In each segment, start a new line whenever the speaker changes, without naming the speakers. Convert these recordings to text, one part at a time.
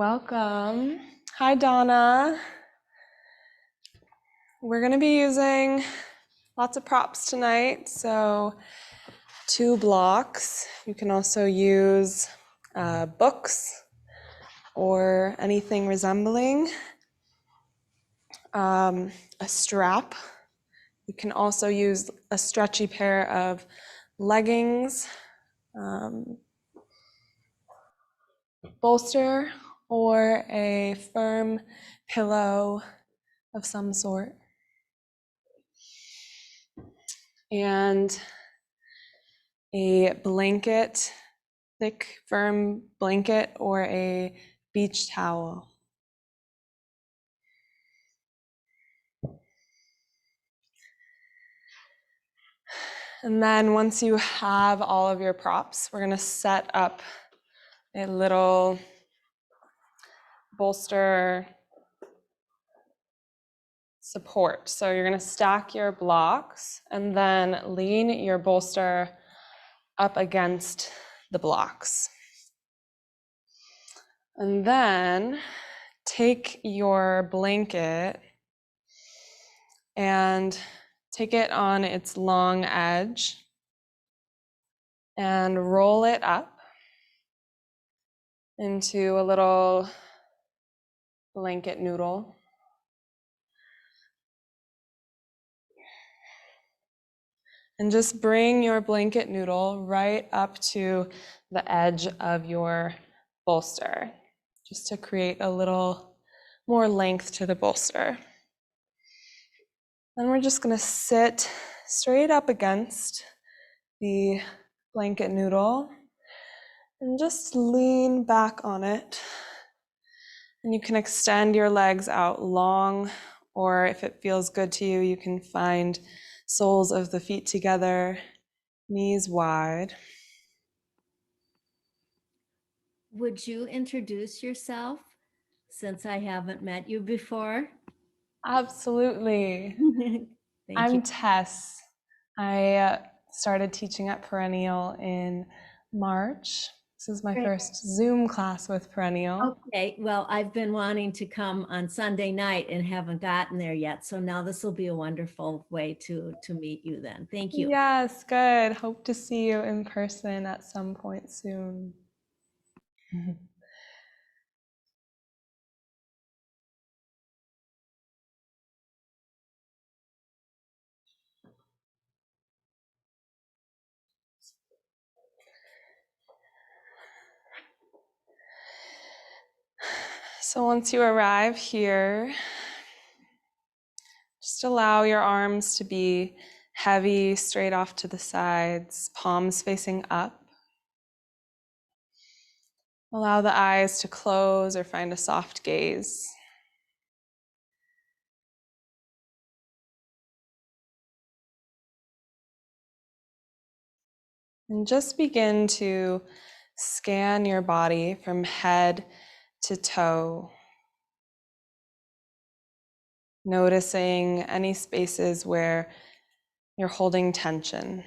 Welcome. Hi, Donna. We're going to be using lots of props tonight. So 2 blocks. You can also use books or anything resembling a strap. You can also use a stretchy pair of leggings, bolster, or a firm pillow of some sort. And a blanket, thick, firm blanket, or a beach towel. And then once you have all of your props, we're going to set up a little bolster support. So you're going to stack your blocks and then lean your bolster up against the blocks. And then take your blanket and take it on its long edge and roll it up into a little blanket noodle. And just bring your blanket noodle right up to the edge of your bolster, just to create a little more length to the bolster. Then we're just going to sit straight up against the blanket noodle and just lean back on it. And you can extend your legs out long, or if it feels good to you, you can find soles of the feet together, knees wide.
Would you introduce yourself since I haven't met you before?
Absolutely.
Thank
I'm
you.
Tess. I started teaching at Perennial in March. This is my
Great.
first Zoom class with Perennial.
Okay, well, I've been wanting to come on Sunday night and haven't gotten there yet. So now this will be a wonderful way to meet you then. Thank you.
Yes, good. Hope to see you in person at some point soon. So once you arrive here, just allow your arms to be heavy, straight off to the sides, palms facing up. Allow the eyes to close or find a soft gaze. And just begin to scan your body from head to toe, noticing any spaces where you're holding tension.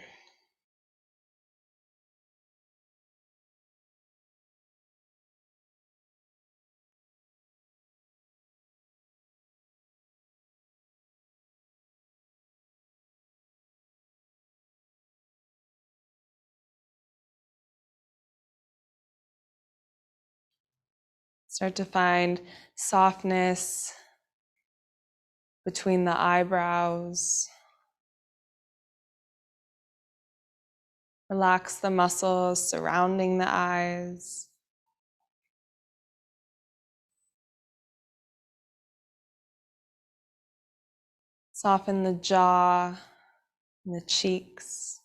Start to find softness between the eyebrows. Relax the muscles surrounding the eyes. Soften the jaw and the cheeks.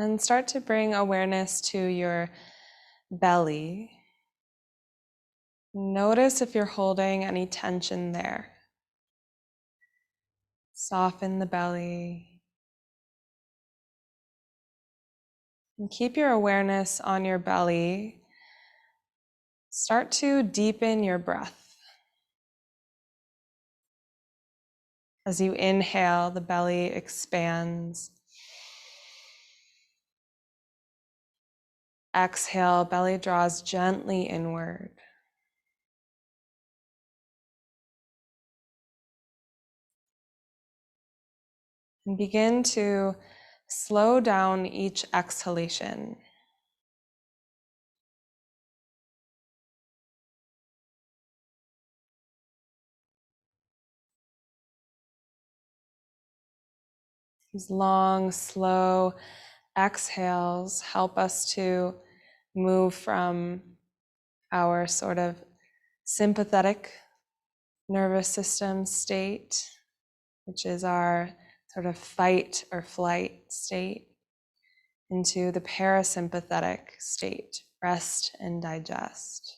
And start to bring awareness to your belly. Notice if you're holding any tension there. Soften the belly. And keep your awareness on your belly. Start to deepen your breath. As you inhale, the belly expands. Exhale, belly draws gently inward. And begin to slow down each exhalation. These long, slow exhales help us to move from our sort of sympathetic nervous system state, which is our sort of fight or flight state, into the parasympathetic state, rest and digest.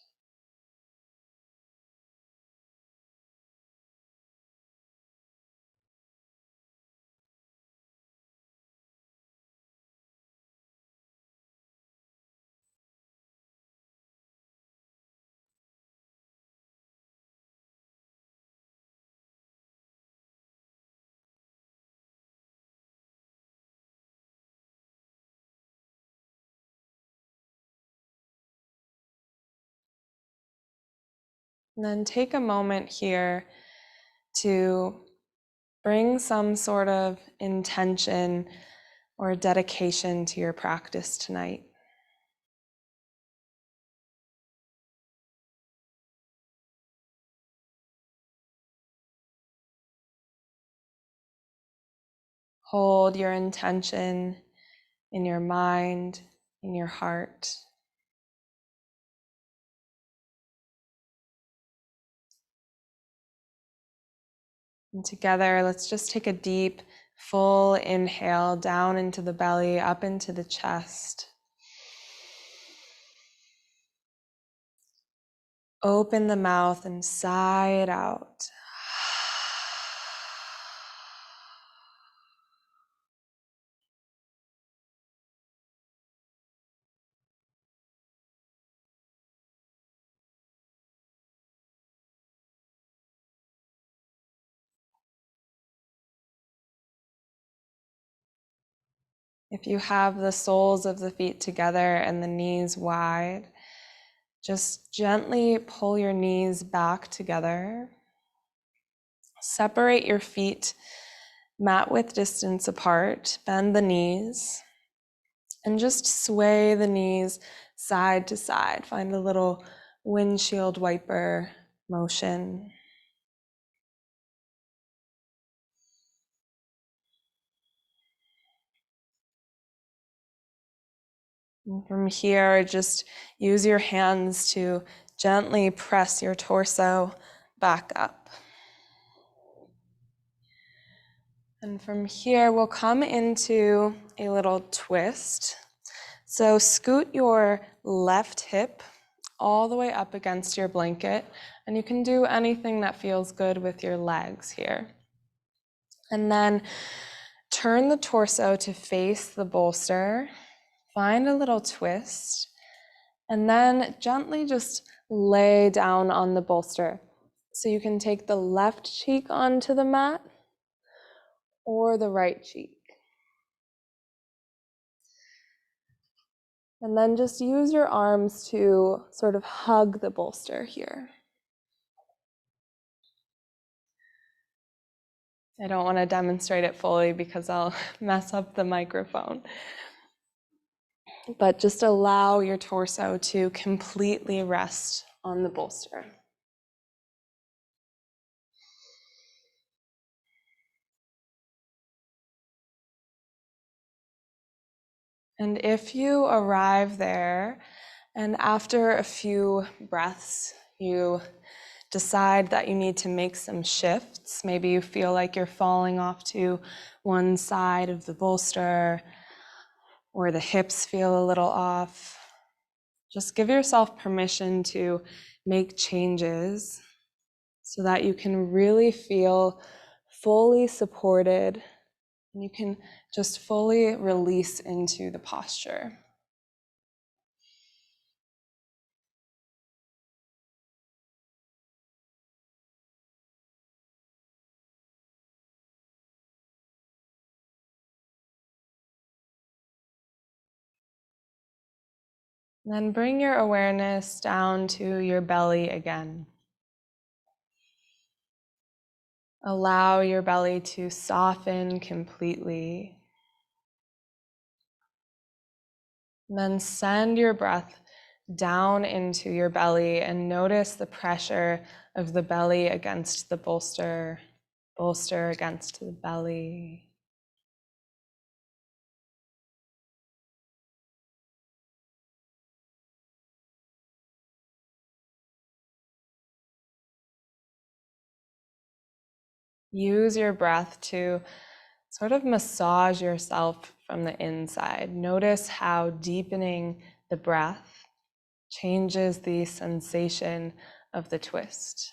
And then take a moment here to bring some sort of intention or dedication to your practice tonight. Hold your intention in your mind, in your heart. And together, let's just take a deep, full inhale down into the belly, up into the chest. Open the mouth and sigh it out. If you have the soles of the feet together and the knees wide, just gently pull your knees back together. Separate your feet mat width distance apart, bend the knees, and just sway the knees side to side. Find a little windshield wiper motion. And from here, just use your hands to gently press your torso back up. And from here, we'll come into a little twist. So scoot your left hip all the way up against your blanket, and you can do anything that feels good with your legs here. And then turn the torso to face the bolster, find a little twist, and then gently just lay down on the bolster. So you can take the left cheek onto the mat or the right cheek. And then just use your arms to sort of hug the bolster here. I don't want to demonstrate it fully because I'll mess up the microphone. But just allow your torso to completely rest on the bolster. And if you arrive there and after a few breaths, you decide that you need to make some shifts, maybe you feel like you're falling off to one side of the bolster or the hips feel a little off, just give yourself permission to make changes so that you can really feel fully supported and you can just fully release into the posture. And then bring your awareness down to your belly again. Allow your belly to soften completely. And then send your breath down into your belly and notice the pressure of the belly against the bolster, bolster against the belly. Use your breath to sort of massage yourself from the inside. Notice how deepening the breath changes the sensation of the twist.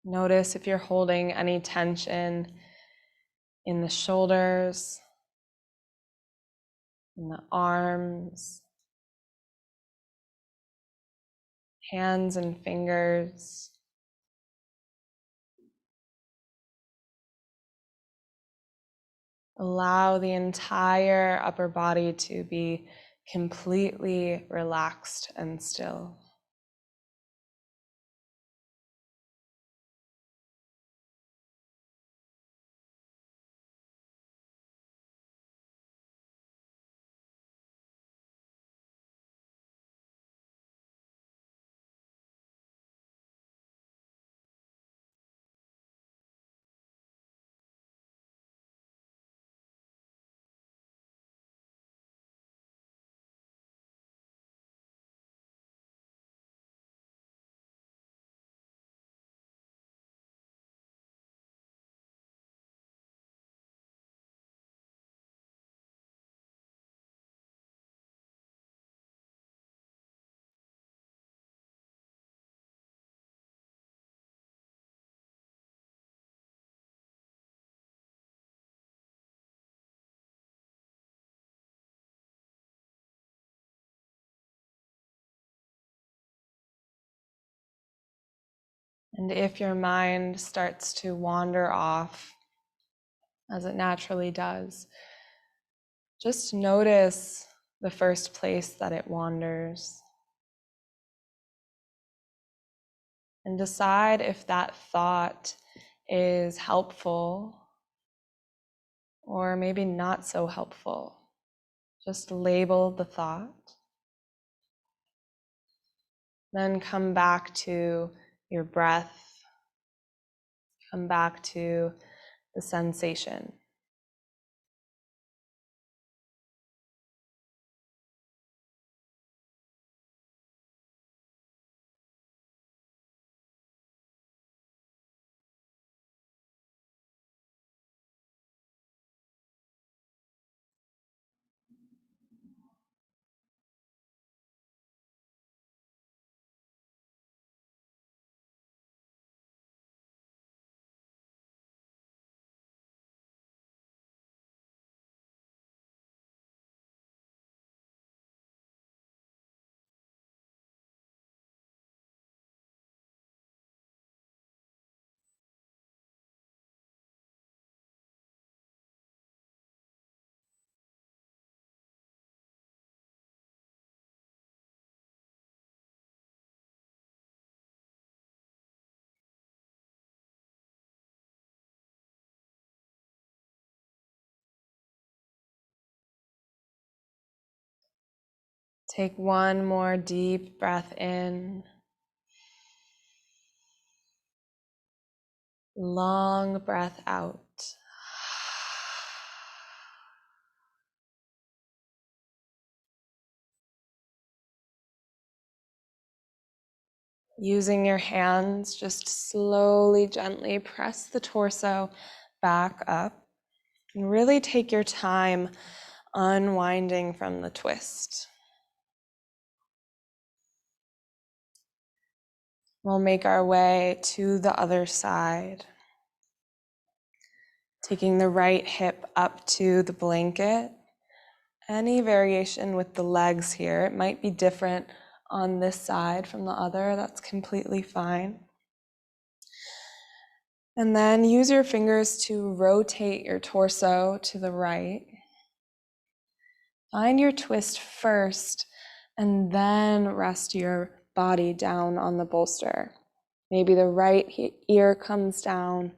Notice if you're holding any tension in the shoulders, in the arms, hands and fingers. Allow the entire upper body to be completely relaxed and still. And if your mind starts to wander off, as it naturally does, just notice the first place that it wanders and decide if that thought is helpful or maybe not so helpful. Just label the thought. Then come back to your breath. Come back to the sensation. Take one more deep breath in. Long breath out. Using your hands, just slowly, gently press the torso back up and really take your time unwinding from the twist. We'll make our way to the other side. Taking the right hip up to the blanket. Any variation with the legs here. It might be different on this side from the other. That's completely fine. And then use your fingers to rotate your torso to the right. Find your twist first, and then rest your body down on the bolster. Maybe the right ear comes down.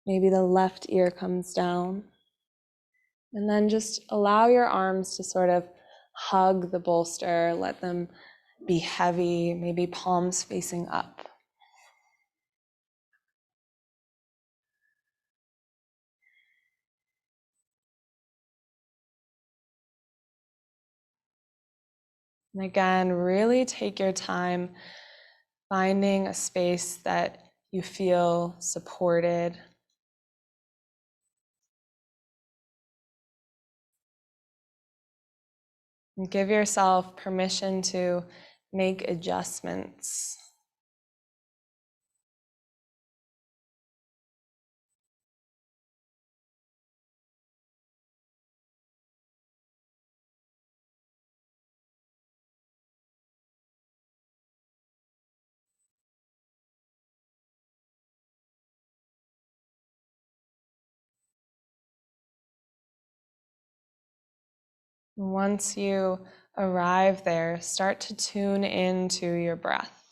Maybe the left ear comes down. And then just allow your arms to sort of hug the bolster. Let them be heavy, maybe palms facing up. And again, really take your time finding a space that you feel supported. And give yourself permission to make adjustments. Once you arrive there, start to tune into your breath.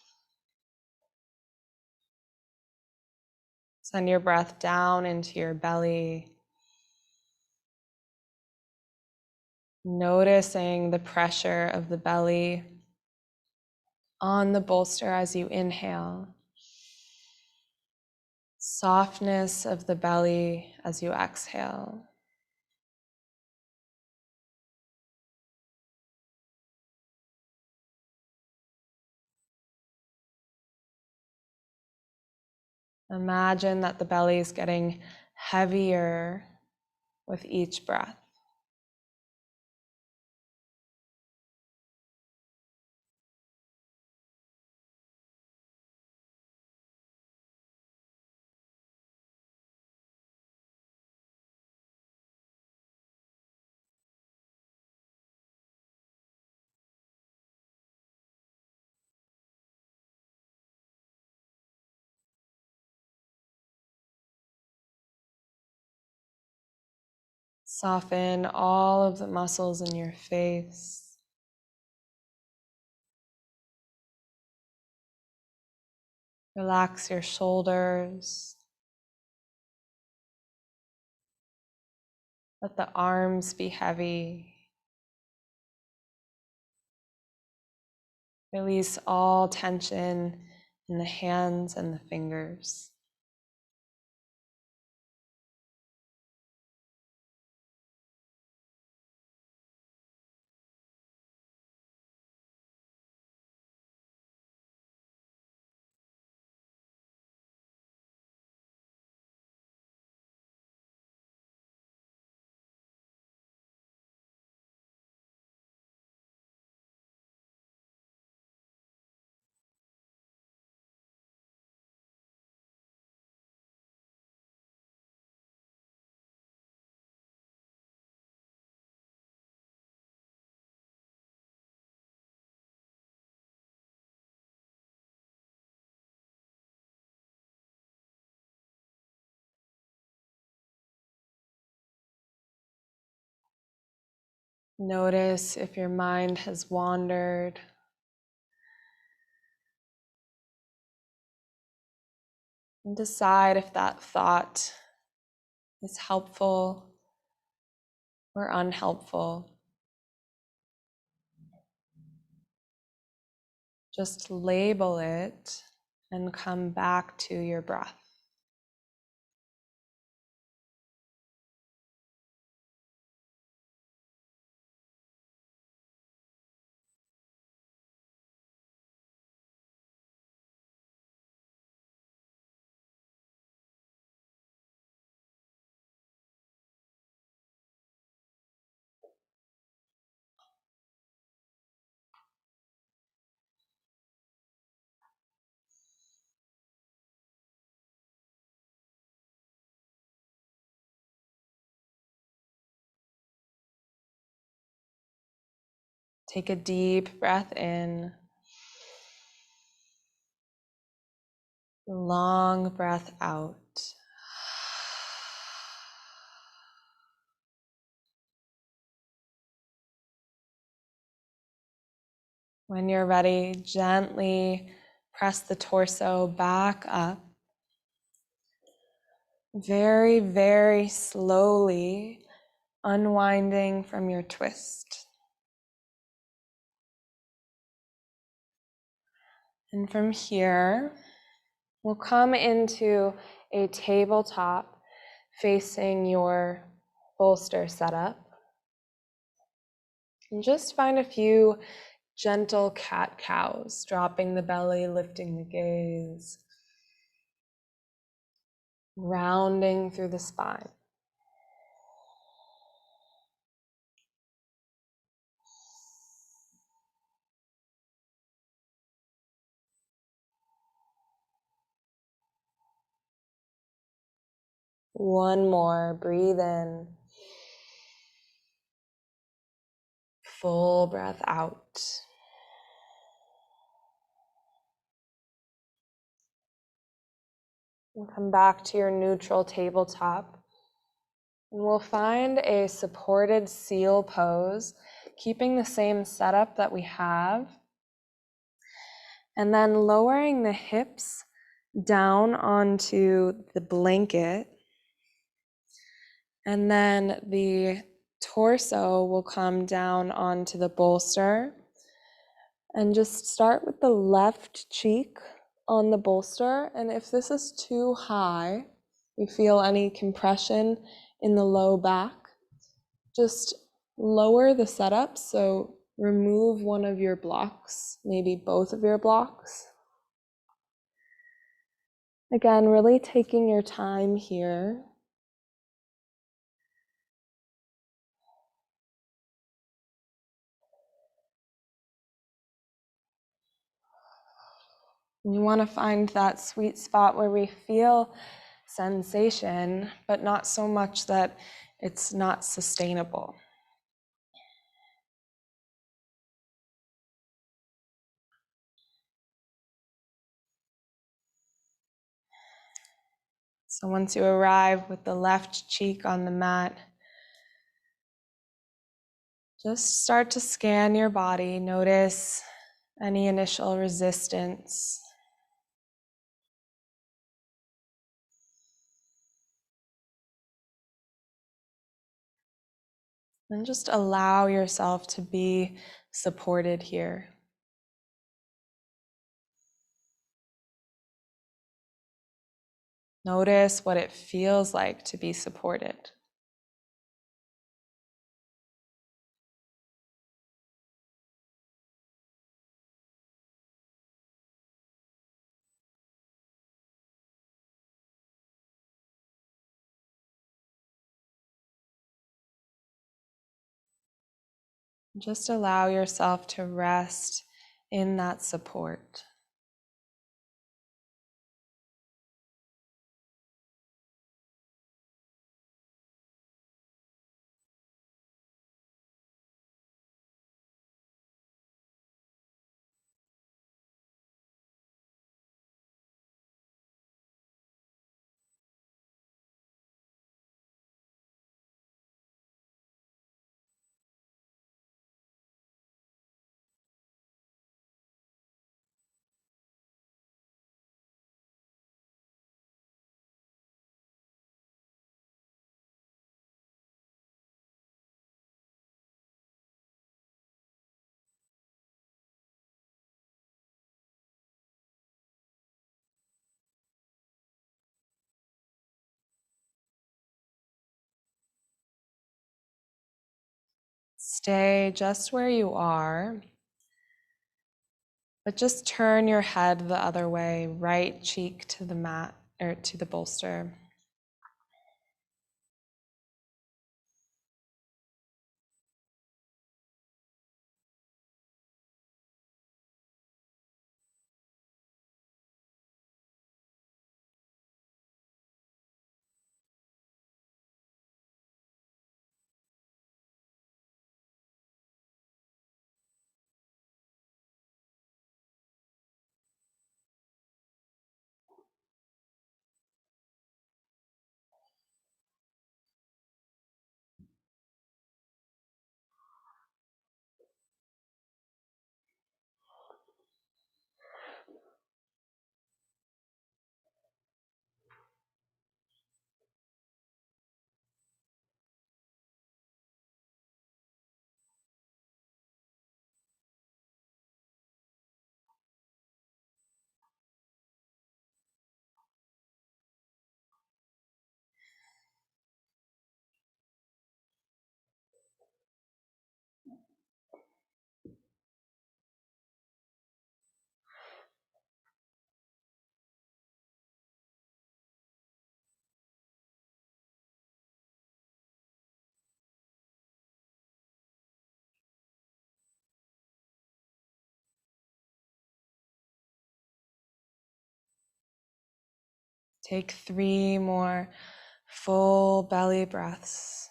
Send your breath down into your belly, noticing the pressure of the belly on the bolster as you inhale, softness of the belly as you exhale. Imagine that the belly is getting heavier with each breath. Soften all of the muscles in your face. Relax your shoulders. Let the arms be heavy. Release all tension in the hands and the fingers. Notice if your mind has wandered. And decide if that thought is helpful or unhelpful. Just label it and come back to your breath. Take a deep breath in. Long breath out. When you're ready, gently press the torso back up. Very, very slowly unwinding from your twist. And from here, we'll come into a tabletop facing your bolster setup. And just find a few gentle cat-cows, dropping the belly, lifting the gaze, rounding through the spine. One more, breathe in. Full breath out. And come back to your neutral tabletop. And we'll find a supported seal pose, keeping the same setup that we have. And then lowering the hips down onto the blanket. And then the torso will come down onto the bolster. And just start with the left cheek on the bolster. And if this is too high, you feel any compression in the low back, just lower the setup. So remove one of your blocks, maybe both of your blocks. Again, really taking your time here. You want to find that sweet spot where we feel sensation, but not so much that it's not sustainable. So once you arrive with the left cheek on the mat, just start to scan your body. Notice any initial resistance. And just allow yourself to be supported here. Notice what it feels like to be supported. Just allow yourself to rest in that support. Stay just where you are, but just turn your head the other way, right cheek to the mat or to the bolster. Take 3 more full belly breaths.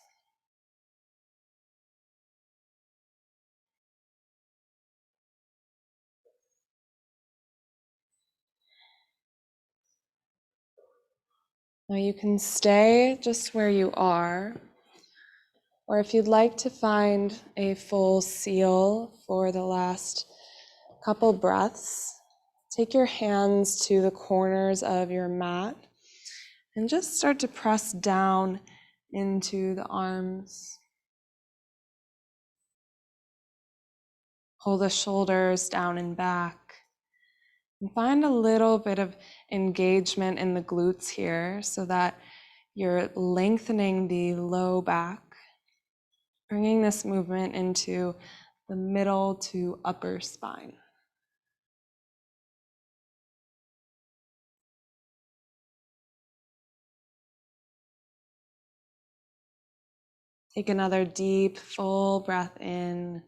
Now you can stay just where you are, or if you'd like to find a full seal for the last couple breaths, take your hands to the corners of your mat and just start to press down into the arms. Pull the shoulders down and back. And find a little bit of engagement in the glutes here so that you're lengthening the low back, bringing this movement into the middle to upper spine. Take another deep, full breath in.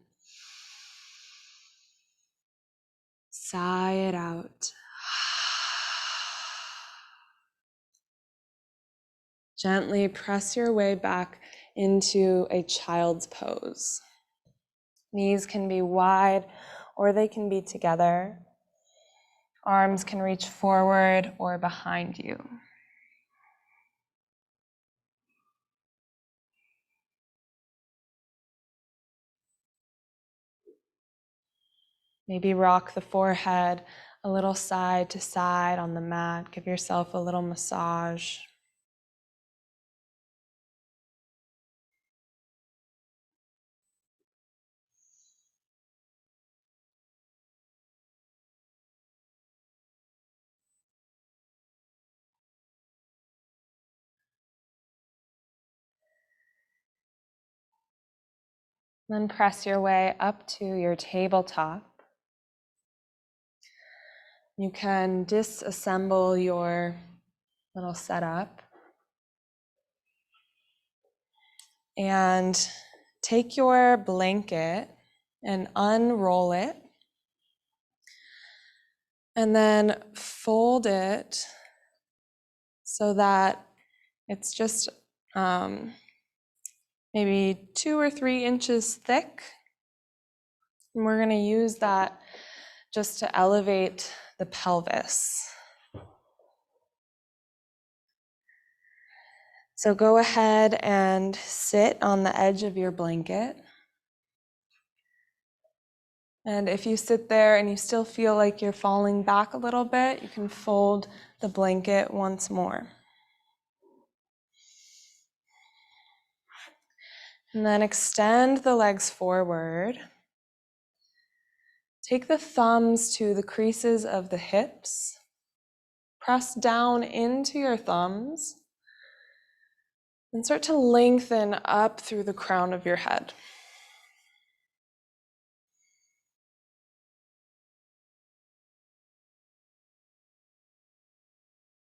Sigh it out. Gently press your way back into a child's pose. Knees can be wide or they can be together. Arms can reach forward or behind you. Maybe rock the forehead a little side to side on the mat. Give yourself a little massage. Then press your way up to your tabletop. You can disassemble your little setup and take your blanket and unroll it, and then fold it so that it's just maybe 2 or 3 inches thick. And we're going to use that just to elevate the pelvis. So go ahead and sit on the edge of your blanket. And if you sit there and you still feel like you're falling back a little bit, you can fold the blanket once more. And then extend the legs forward. Take the thumbs to the creases of the hips. Press down into your thumbs and start to lengthen up through the crown of your head.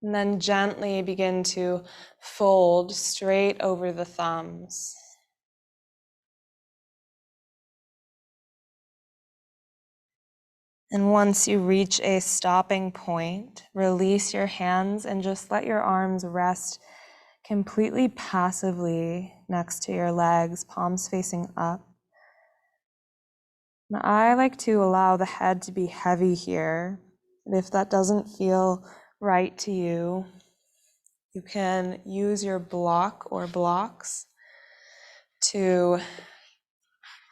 And then gently begin to fold straight over the thumbs. And once you reach a stopping point, release your hands and just let your arms rest completely passively next to your legs, palms facing up. Now, I like to allow the head to be heavy here. And if that doesn't feel right to you, you can use your block or blocks to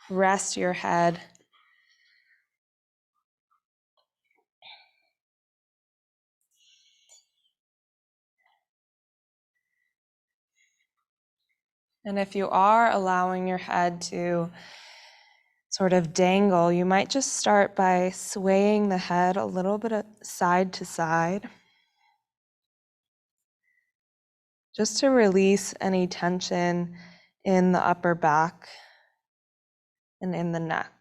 rest your head. And if you are allowing your head to sort of dangle, you might just start by swaying the head a little bit side to side, just to release any tension in the upper back and in the neck.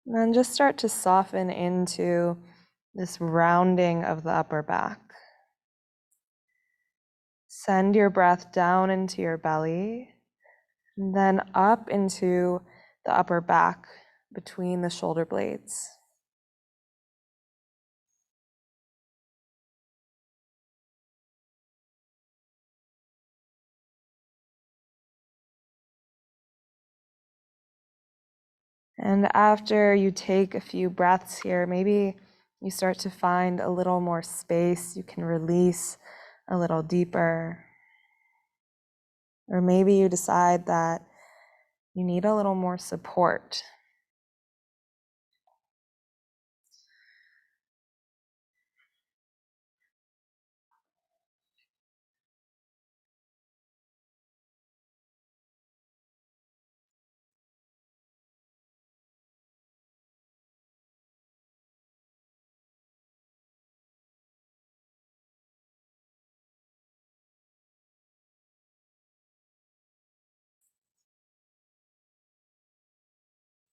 And then just start to soften into this rounding of the upper back. Send your breath down into your belly, and then up into the upper back between the shoulder blades. And after you take a few breaths here, maybe you start to find a little more space. You can release a little deeper. Or maybe you decide that you need a little more support.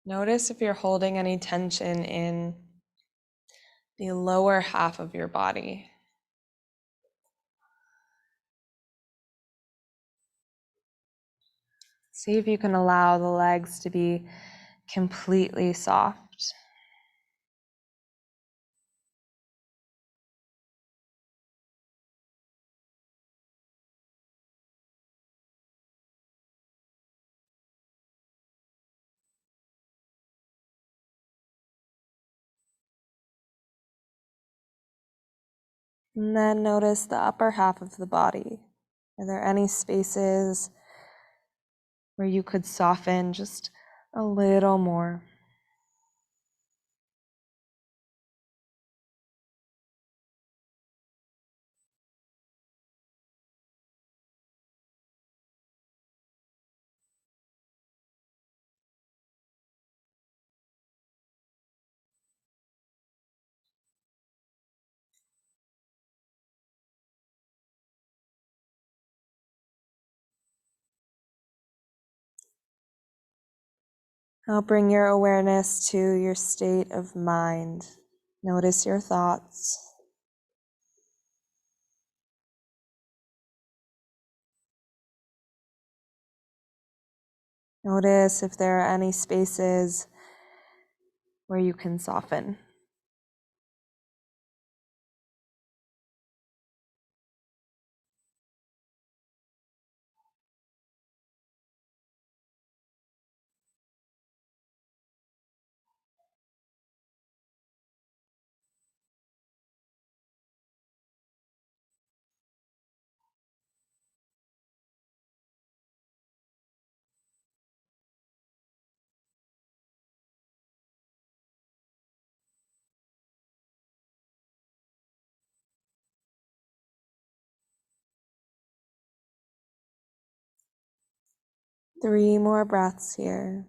Notice if you're holding any tension in the lower half of your body. See if you can allow the legs to be completely soft. And then notice the upper half of the body. Are there any spaces where you could soften just a little more? Now bring your awareness to your state of mind. Notice your thoughts. Notice if there are any spaces where you can soften. Three more breaths here.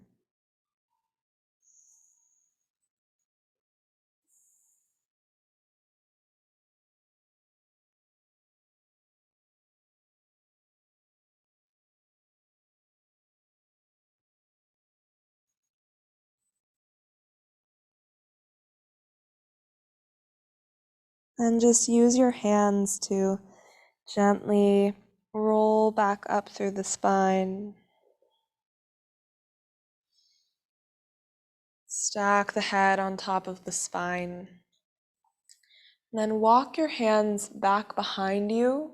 And just use your hands to gently roll back up through the spine. Stack the head on top of the spine. Then walk your hands back behind you.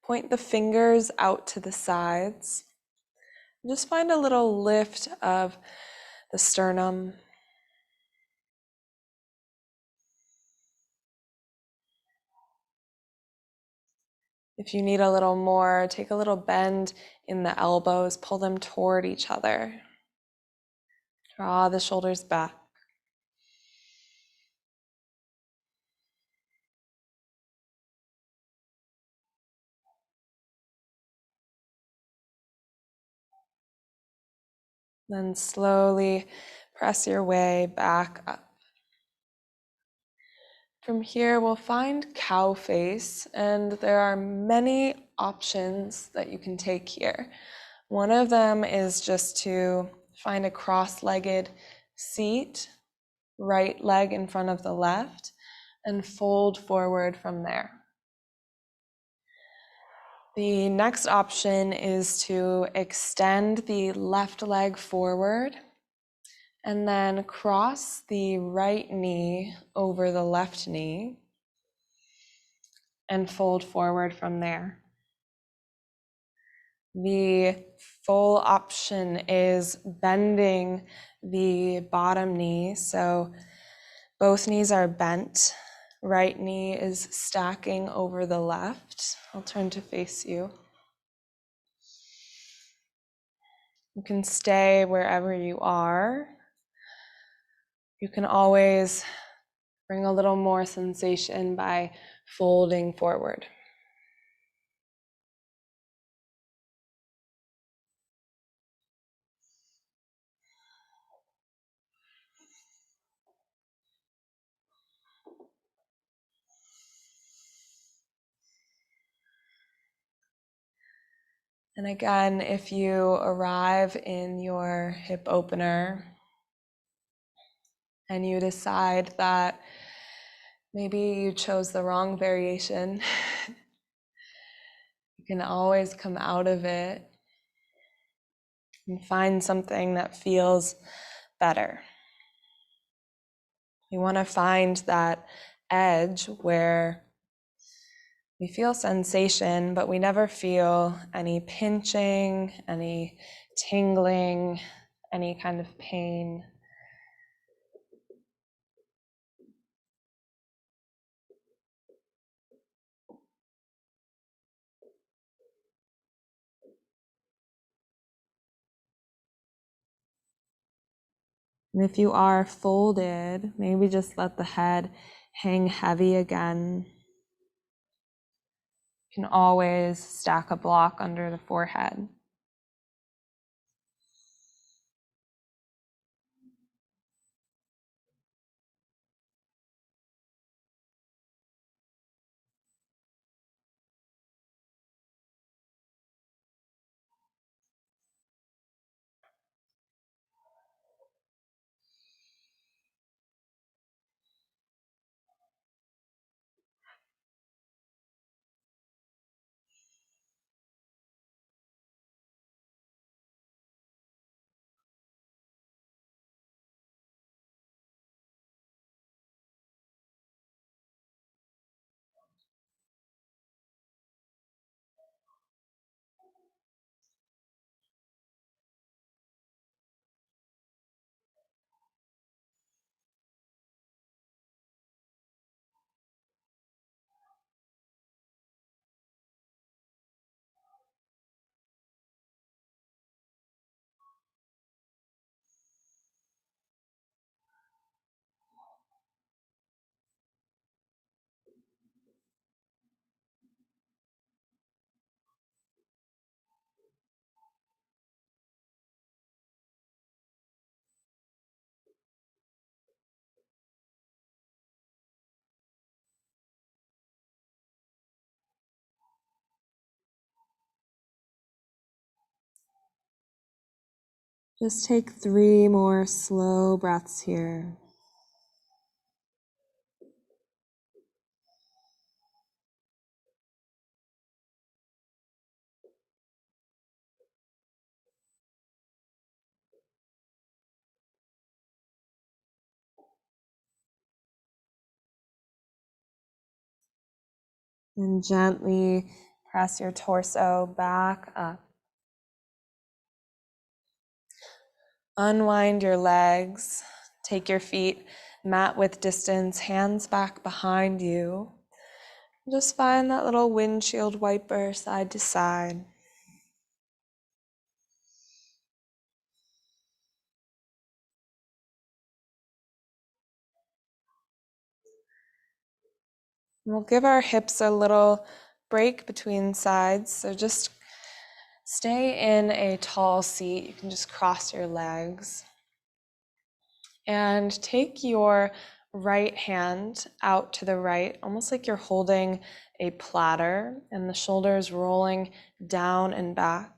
Point the fingers out to the sides. Just find a little lift of the sternum. If you need a little more, take a little bend in the elbows, pull them toward each other. Draw the shoulders back. Then slowly press your way back up. From here, we'll find cow face, and there are many options that you can take here. One of them is just to find a cross-legged seat, right leg in front of the left, and fold forward from there. The next option is to extend the left leg forward and then cross the right knee over the left knee and fold forward from there. The full option is bending the bottom knee, so both knees are bent. Right knee is stacking over the left. I'll turn to face you. You can stay wherever you are. You can always bring a little more sensation by folding forward. And again, if you arrive in your hip opener and you decide that maybe you chose the wrong variation, you can always come out of it and find something that feels better. We want to find that edge where we feel sensation, but we never feel any pinching, any tingling, any kind of pain. And if you are folded, maybe just let the head hang heavy again. You can always stack a block under the forehead. Just take 3 more slow breaths here. And gently press your torso back up. Unwind your legs. Take your feet mat width distance, hands back behind you. Just find that little windshield wiper side to side. We'll give our hips a little break between sides. So just stay in a tall seat. You can just cross your legs. And take your right hand out to the right, almost like you're holding a platter and the shoulders rolling down and back.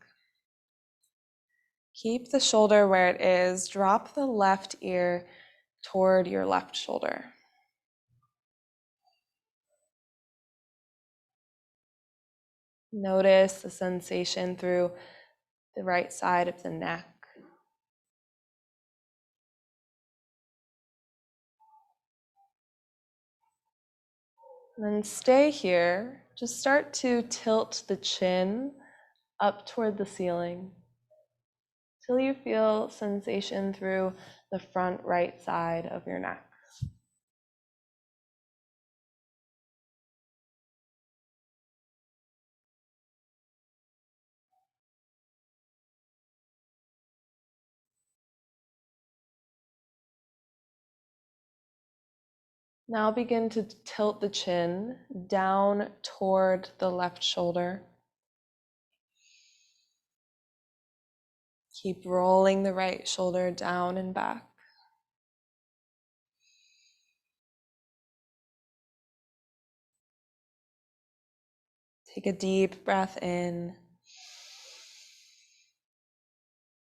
Keep the shoulder where it is. Drop the left ear toward your left shoulder. Notice the sensation through the right side of the neck. And then stay here. Just start to tilt the chin up toward the ceiling till you feel sensation through the front right side of your neck. Now begin to tilt the chin down toward the left shoulder. Keep rolling the right shoulder down and back. Take a deep breath in.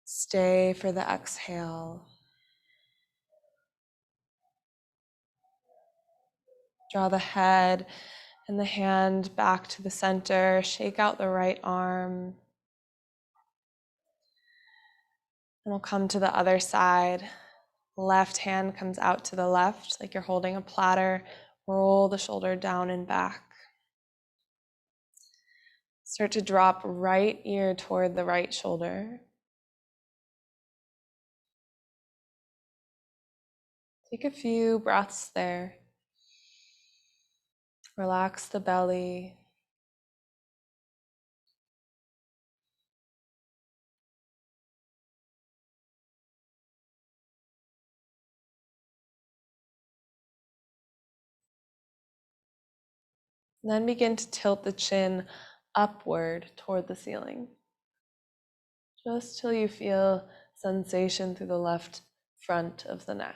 Stay for the exhale. Draw the head and the hand back to the center. Shake out the right arm. And we'll come to the other side. Left hand comes out to the left like you're holding a platter. Roll the shoulder down and back. Start to drop right ear toward the right shoulder. Take a few breaths there. Relax the belly. And then begin to tilt the chin upward toward the ceiling. Just till you feel sensation through the left front of the neck.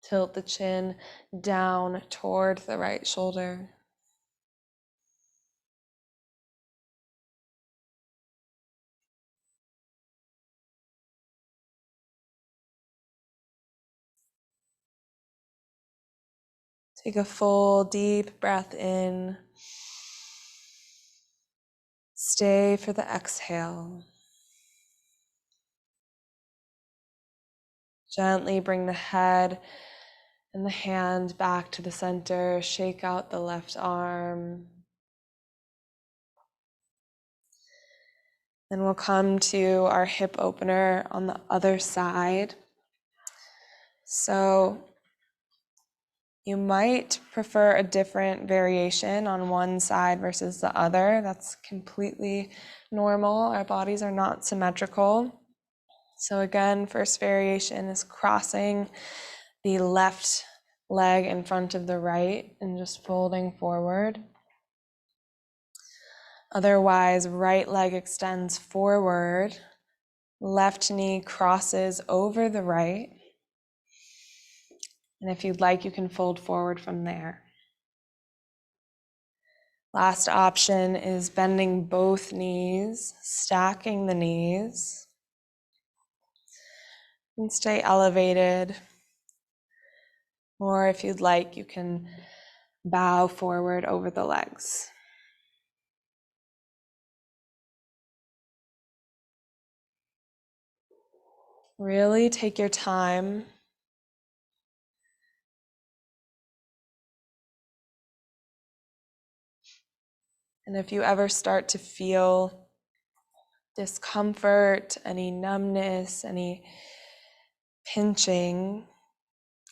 Tilt the chin down toward the right shoulder. Take a full deep breath in. Stay for the exhale. Gently bring the head and the hand back to the center. Shake out the left arm. Then we'll come to our hip opener on the other side. So you might prefer a different variation on one side versus the other. That's completely normal. Our bodies are not symmetrical. So again, first variation is crossing the left leg in front of the right and just folding forward. Otherwise, right leg extends forward, left knee crosses over the right. And if you'd like, you can fold forward from there. Last option is bending both knees, stacking the knees, and stay elevated. Or if you'd like, you can bow forward over the legs. Really take your time. And if you ever start to feel discomfort, any numbness, any pinching,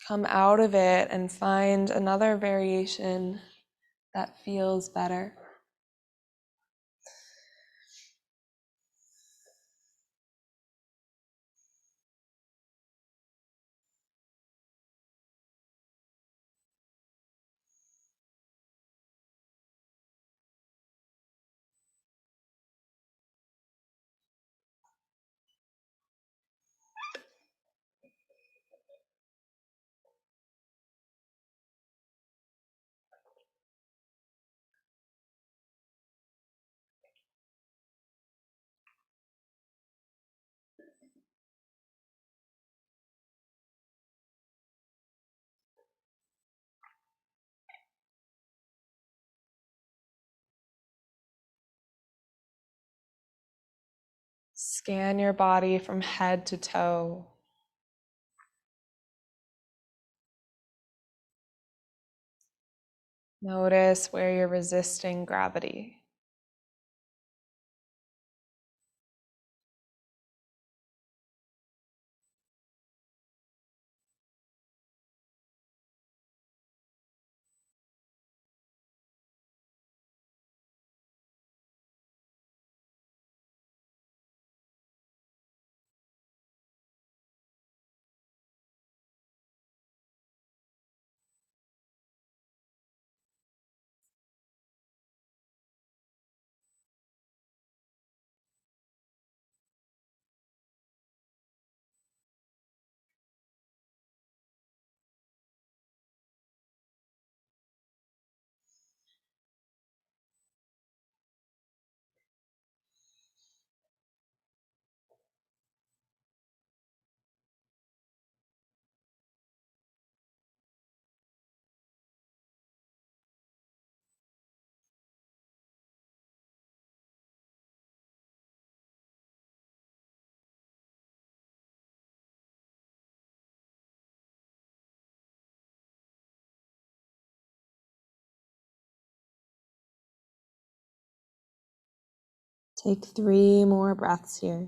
come out of it and find another variation that feels better. Scan your body from head to toe. Notice where you're resisting gravity. Take 3 more breaths here.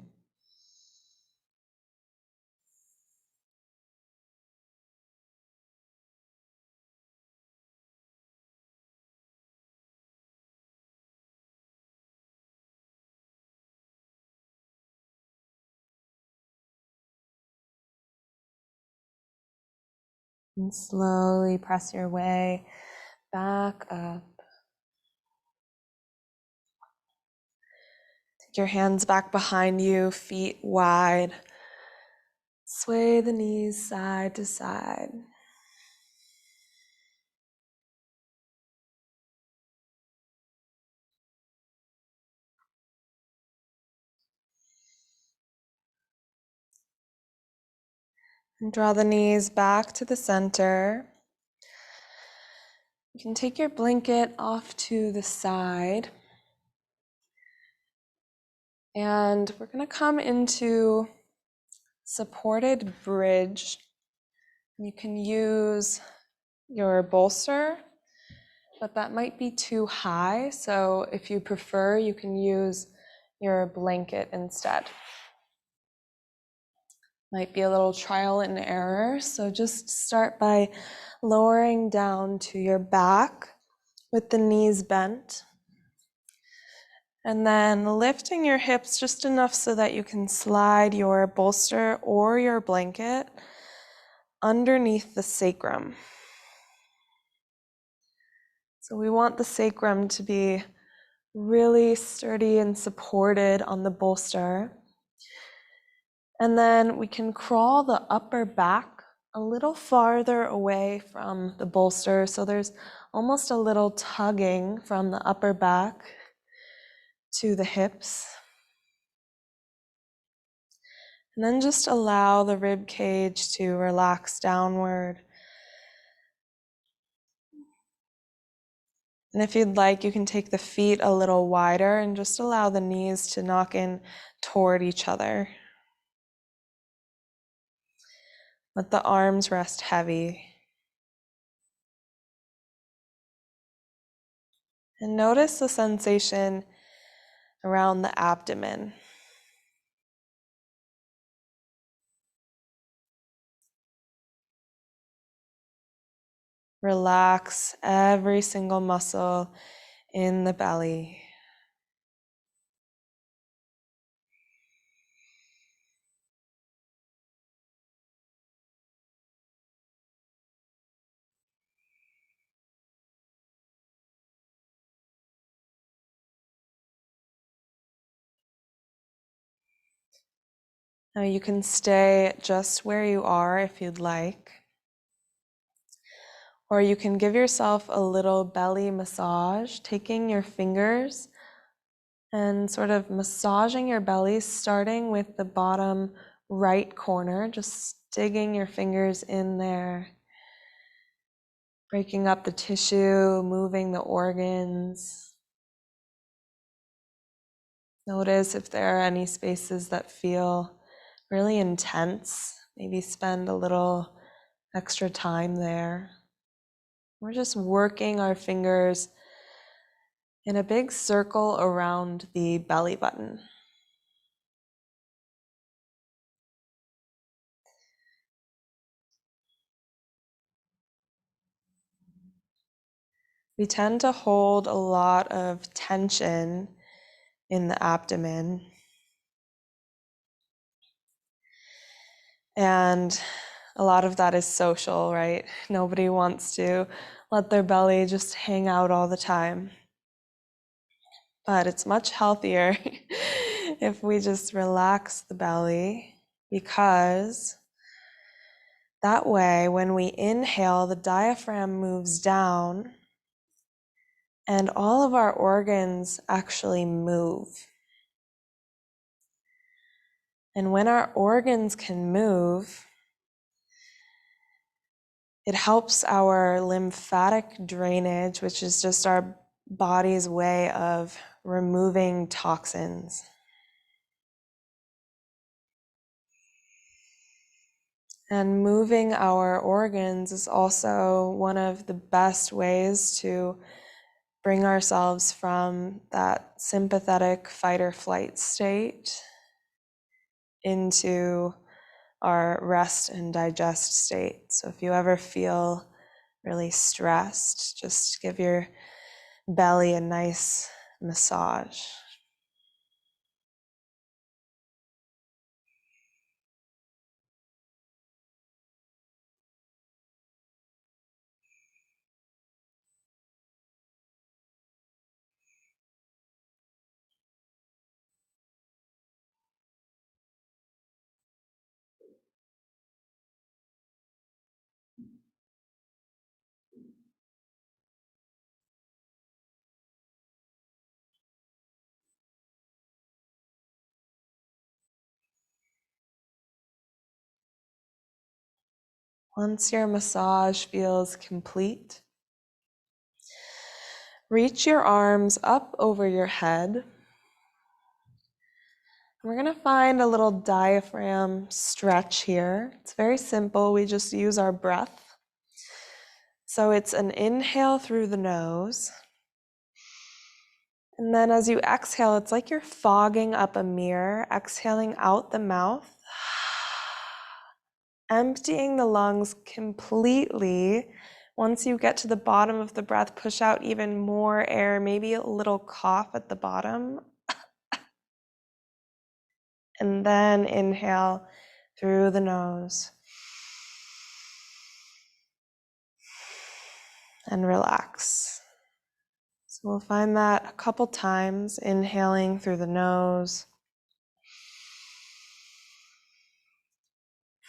And slowly press your way back up. Take your hands back behind you, feet wide. Sway the knees side to side. And draw the knees back to the center. You can take your blanket off to the side. And we're going to come into supported bridge. You can use your bolster, but that might be too high. So if you prefer, you can use your blanket instead. Might be a little trial and error. So just start by lowering down to your back with the knees bent. And then lifting your hips just enough so that you can slide your bolster or your blanket underneath the sacrum. So we want the sacrum to be really sturdy and supported on the bolster. And then we can crawl the upper back a little farther away from the bolster. So there's almost a little tugging from the upper back to the hips. And then just allow the rib cage to relax downward. And if you'd like, you can take the feet a little wider and just allow the knees to knock in toward each other. Let the arms rest heavy. And notice the sensation around the abdomen. Relax every single muscle in the belly. Now you can stay just where you are if you'd like. Or you can give yourself a little belly massage, taking your fingers and sort of massaging your belly, starting with the bottom right corner, just digging your fingers in there, breaking up the tissue, moving the organs. Notice if there are any spaces that feel really intense. Maybe spend a little extra time there. We're just working our fingers in a big circle around the belly button. We tend to hold a lot of tension in the abdomen. And a lot of that is social, right? Nobody wants to let their belly just hang out all the time. But it's much healthier if we just relax the belly, because that way, when we inhale, the diaphragm moves down and all of our organs actually move. And when our organs can move, it helps our lymphatic drainage, which is just our body's way of removing toxins. And moving our organs is also one of the best ways to bring ourselves from that sympathetic fight or flight state into our rest and digest state. So if you ever feel really stressed, just give your belly a nice massage. Once your massage feels complete, reach your arms up over your head. We're gonna find a little diaphragm stretch here. It's very simple, we just use our breath. So it's an inhale through the nose. And then as you exhale, it's like you're fogging up a mirror, exhaling out the mouth, emptying the lungs completely. Once you get to the bottom of the breath, push out even more air, maybe a little cough at the bottom. And then inhale through the nose. And relax. So we'll find that a couple times, inhaling through the nose,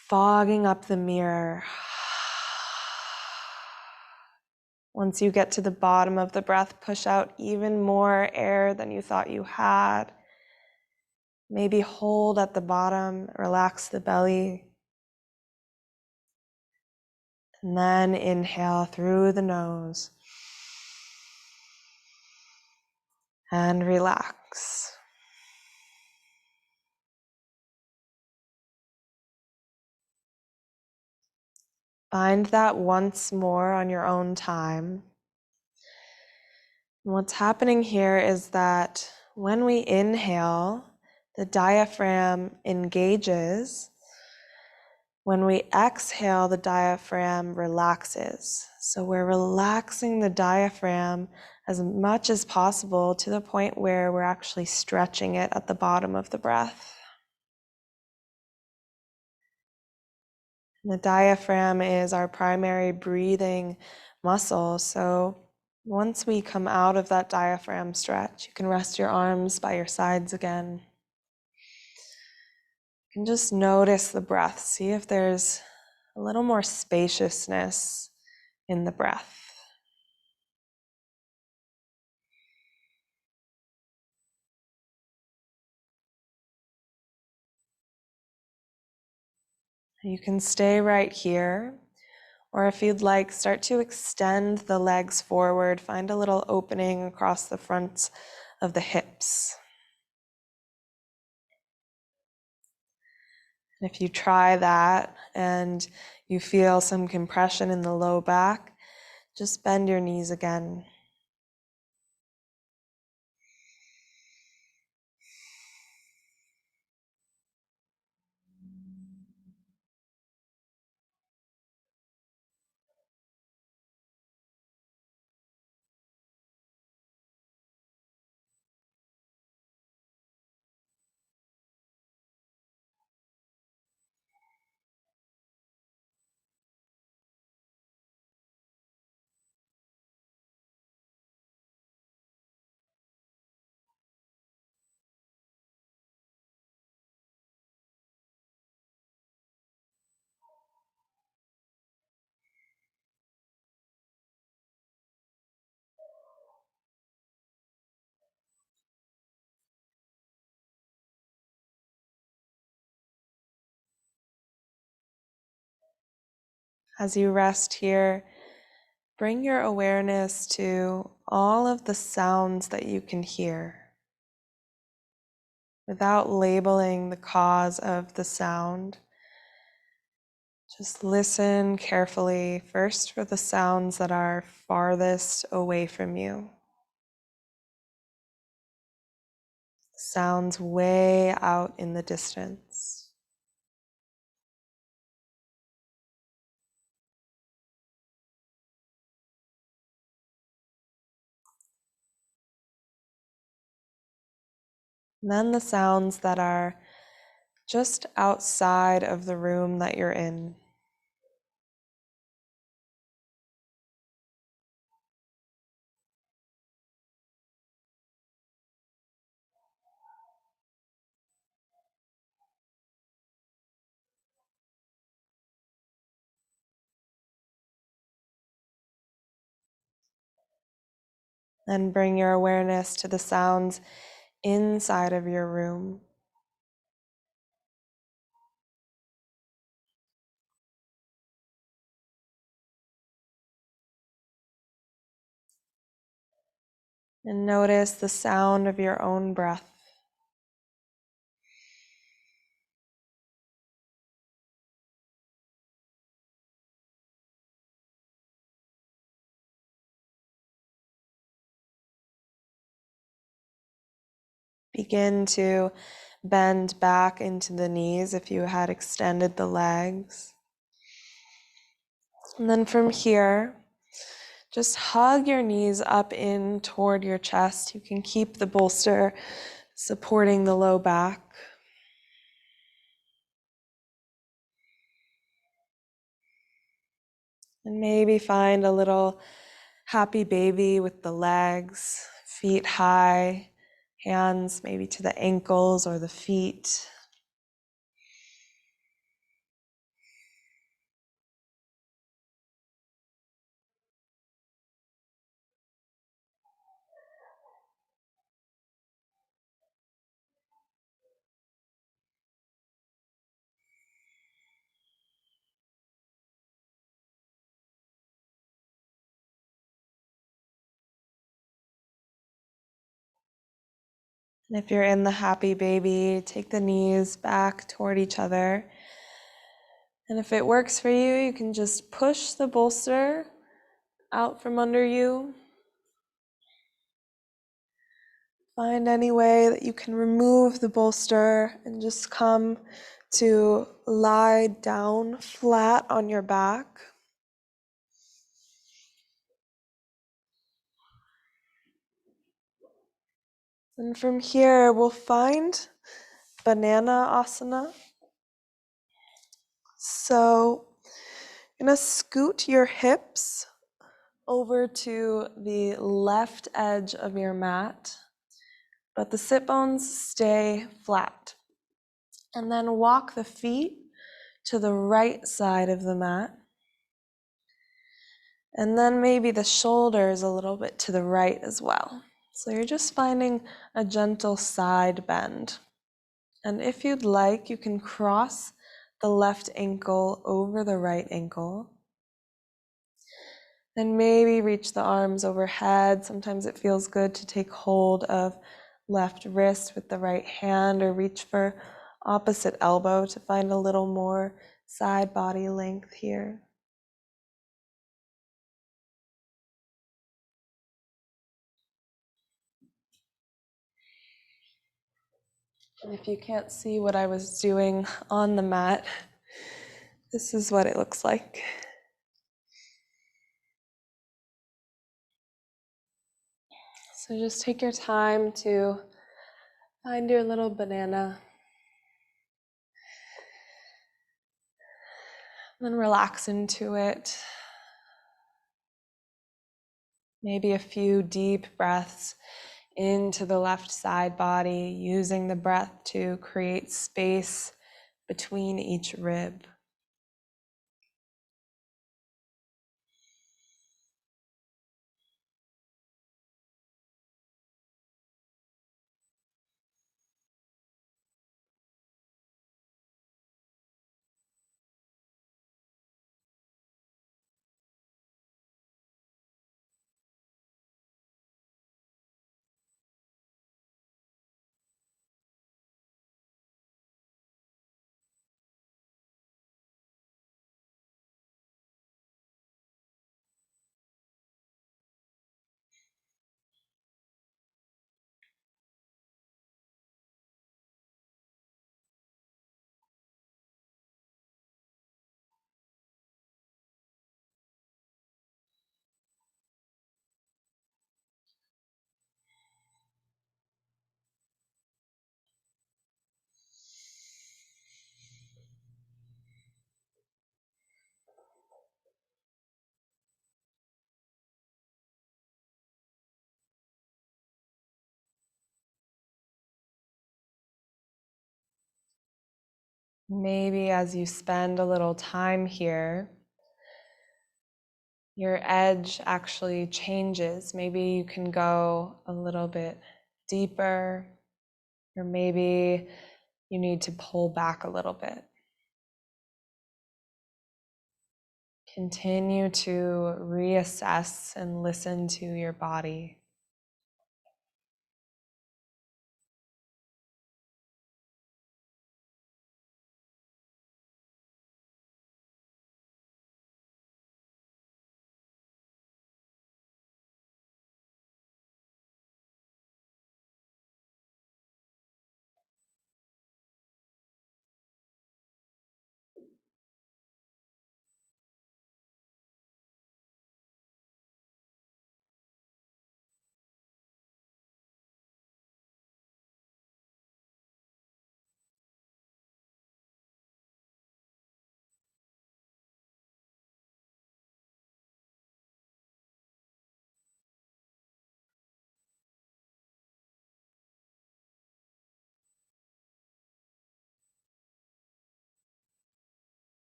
fogging up the mirror. Once you get to the bottom of the breath, push out even more air than you thought you had. Maybe hold at the bottom, relax the belly. And then inhale through the nose. And relax. Find that once more on your own time. And what's happening here is that when we inhale, the diaphragm engages. When we exhale, the diaphragm relaxes. So we're relaxing the diaphragm as much as possible to the point where we're actually stretching it at the bottom of the breath. The diaphragm is our primary breathing muscle. So once we come out of that diaphragm stretch, you can rest your arms by your sides again. You can just notice the breath. See if there's a little more spaciousness in the breath. You can stay right here, or if you'd like, start to extend the legs forward. Find a little opening across the front of the hips. If you try that and you feel some compression in the low back, just bend your knees again. As you rest here, bring your awareness to all of the sounds that you can hear without labeling the cause of the sound. Just listen carefully, first for the sounds that are farthest away from you. Sounds way out in the distance. And then the sounds that are just outside of the room that you're in. Then bring your awareness to the sounds inside of your room. And notice the sound of your own breath. Begin to bend back into the knees if you had extended the legs. And then from here, just hug your knees up in toward your chest. You can keep the bolster supporting the low back. And maybe find a little happy baby with the legs, feet high, hands maybe to the ankles or the feet. And if you're in the happy baby, take the knees back toward each other. And if it works for you, you can just push the bolster out from under you. Find any way that you can remove the bolster and just come to lie down flat on your back. And from here, we'll find banana asana. So you're gonna scoot your hips over to the left edge of your mat, but the sit bones stay flat. And then walk the feet to the right side of the mat. And then maybe the shoulders a little bit to the right as well. So you're just finding a gentle side bend. And if you'd like, you can cross the left ankle over the right ankle. And maybe reach the arms overhead. Sometimes it feels good to take hold of left wrist with the right hand or reach for opposite elbow to find a little more side body length here. And if you can't see what I was doing on the mat, this is what it looks like. So just take your time to find your little banana. And then relax into it. Maybe a few deep breaths into the left side body, using the breath to create space between each rib. Maybe as you spend a little time here, your edge actually changes. Maybe you can go a little bit deeper, or maybe you need to pull back a little bit. Continue to reassess and listen to your body.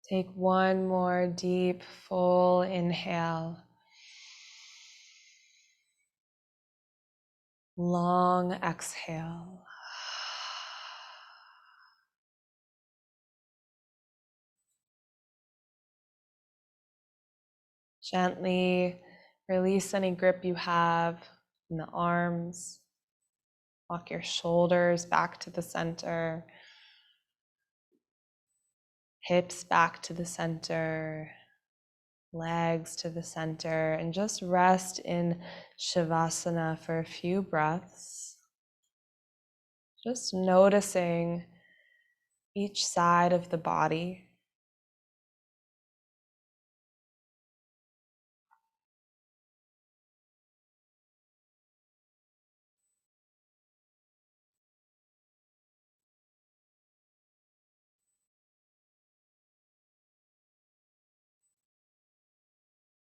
Take one more deep, full inhale. Long exhale. Gently release any grip you have in the arms. Walk your shoulders back to the center. Hips back to the center. Legs to the center. And just rest in Shavasana for a few breaths. Just noticing each side of the body.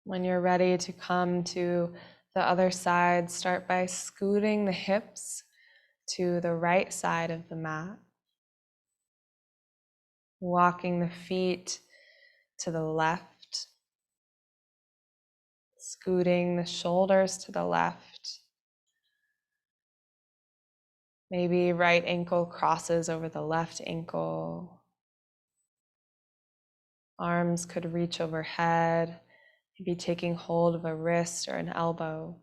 When you're ready to come to the other side, start by scooting the hips to the right side of the mat. Walking the feet to the left. Scooting the shoulders to the left. Maybe right ankle crosses over the left ankle. Arms could reach overhead. Maybe taking hold of a wrist or an elbow.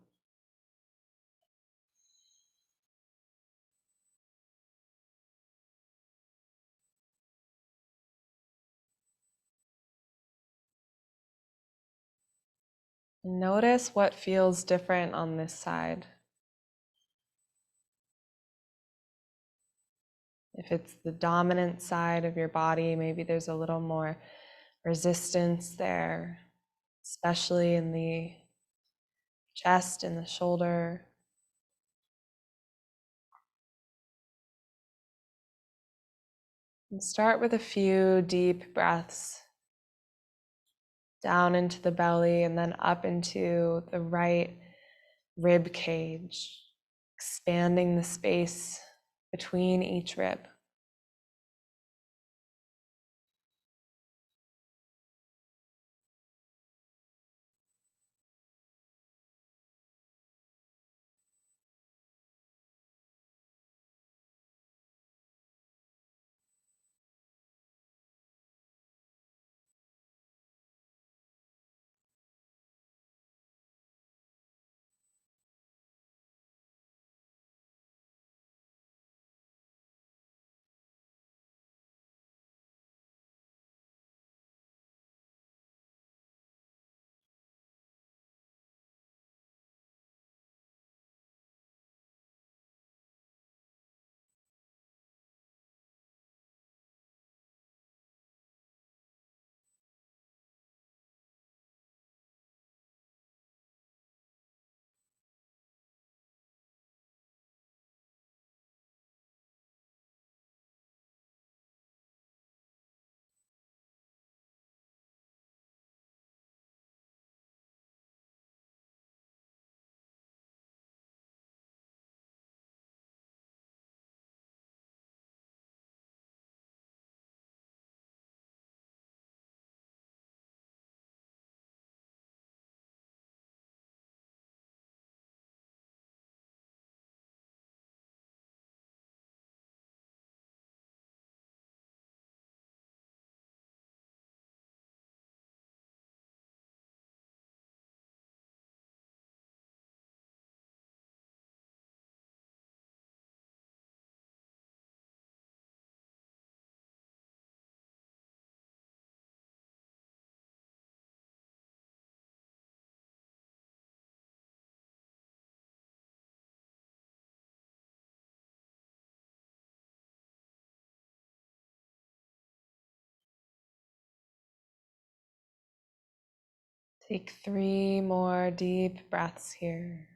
Notice what feels different on this side. If it's the dominant side of your body, maybe there's a little more resistance there, especially in the chest and the shoulder. And start with a few deep breaths down into the belly and then up into the right rib cage, expanding the space between each rib. Take 3 more deep breaths here.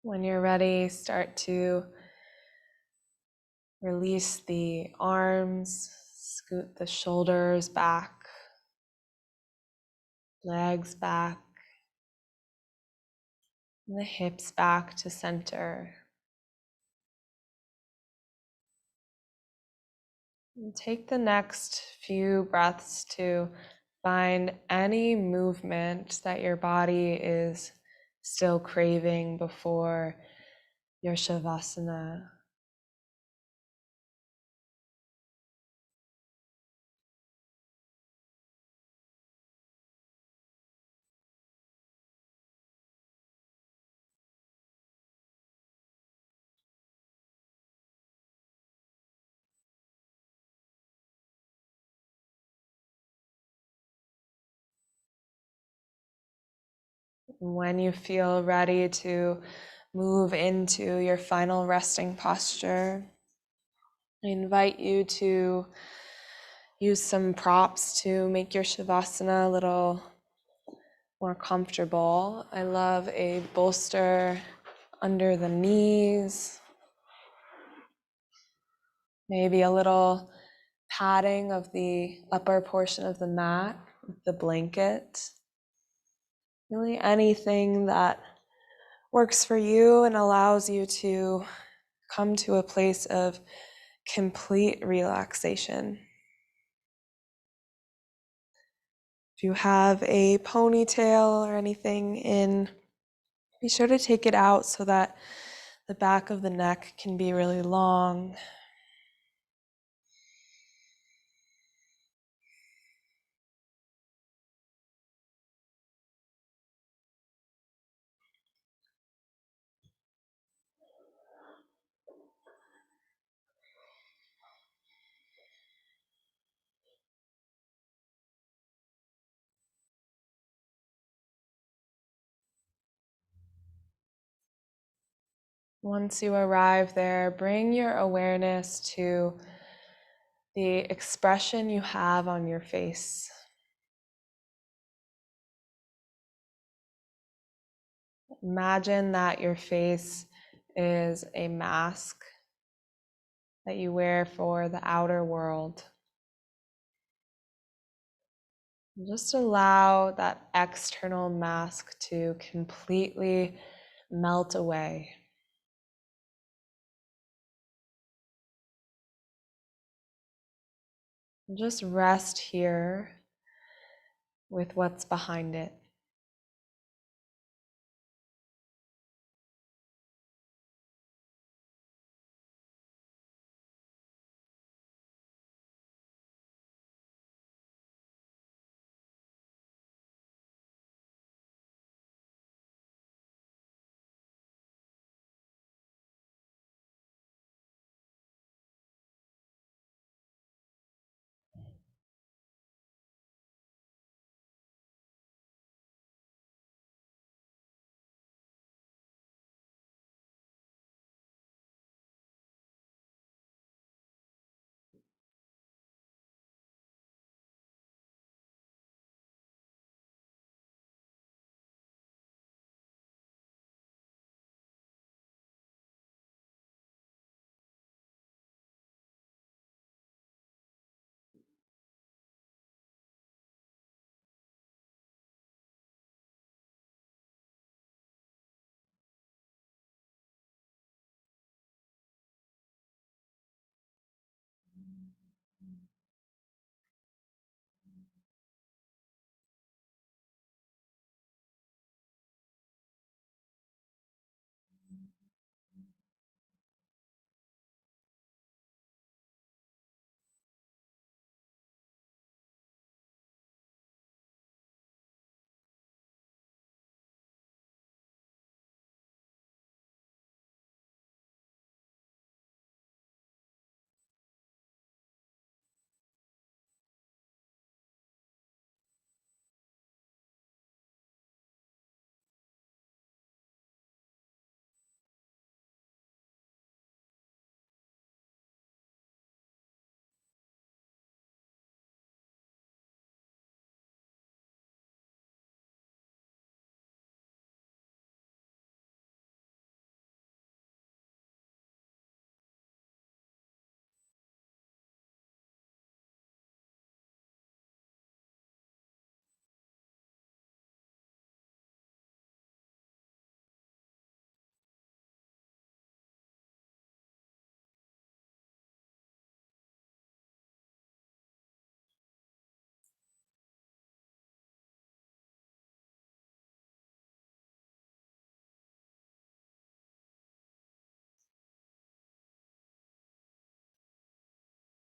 When you're ready, start to release the arms, scoot the shoulders back, legs back, and the hips back to center. And take the next few breaths to find any movement that your body is still craving before your Shavasana. When you feel ready to move into your final resting posture, I invite you to use some props to make your Shavasana a little more comfortable. I love a bolster under the knees, maybe a little padding of the upper portion of the mat with the blanket. Really anything that works for you and allows you to come to a place of complete relaxation. If you have a ponytail or anything in, be sure to take it out so that the back of the neck can be really long. Once you arrive there, bring your awareness to the expression you have on your face. Imagine that your face is a mask that you wear for the outer world. Just allow that external mask to completely melt away. Just rest here with what's behind it.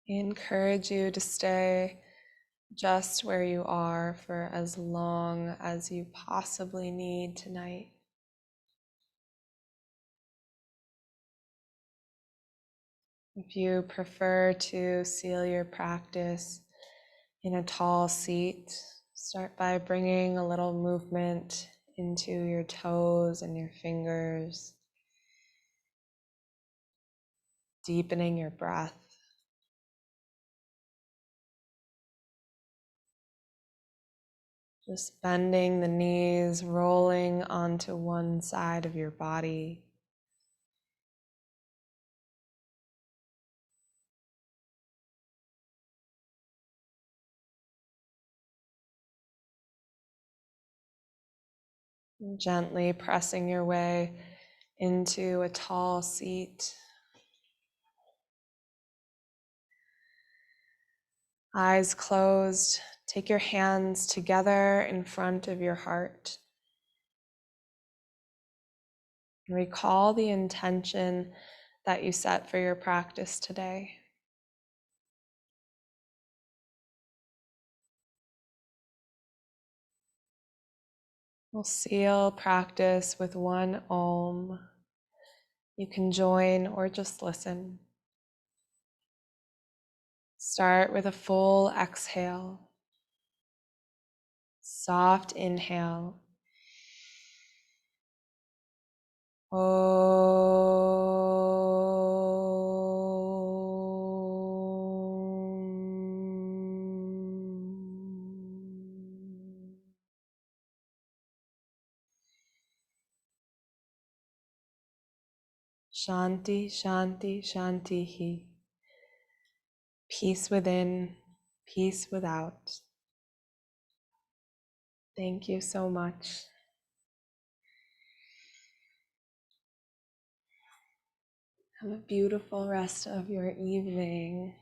I encourage you to stay just where you are for as long as you possibly need tonight. If you prefer to seal your practice in a tall seat, start by bringing a little movement into your toes and your fingers, deepening your breath. Just bending the knees, rolling onto one side of your body. Gently pressing your way into a tall seat. Eyes closed. Take your hands together in front of your heart. And recall the intention that you set for your practice today. We'll seal practice with one Om. You can join or just listen. Start with a full exhale. Soft inhale. Shanti, Shanti, Shantihi. Peace within, peace without. Thank you so much. Have a beautiful rest of your evening.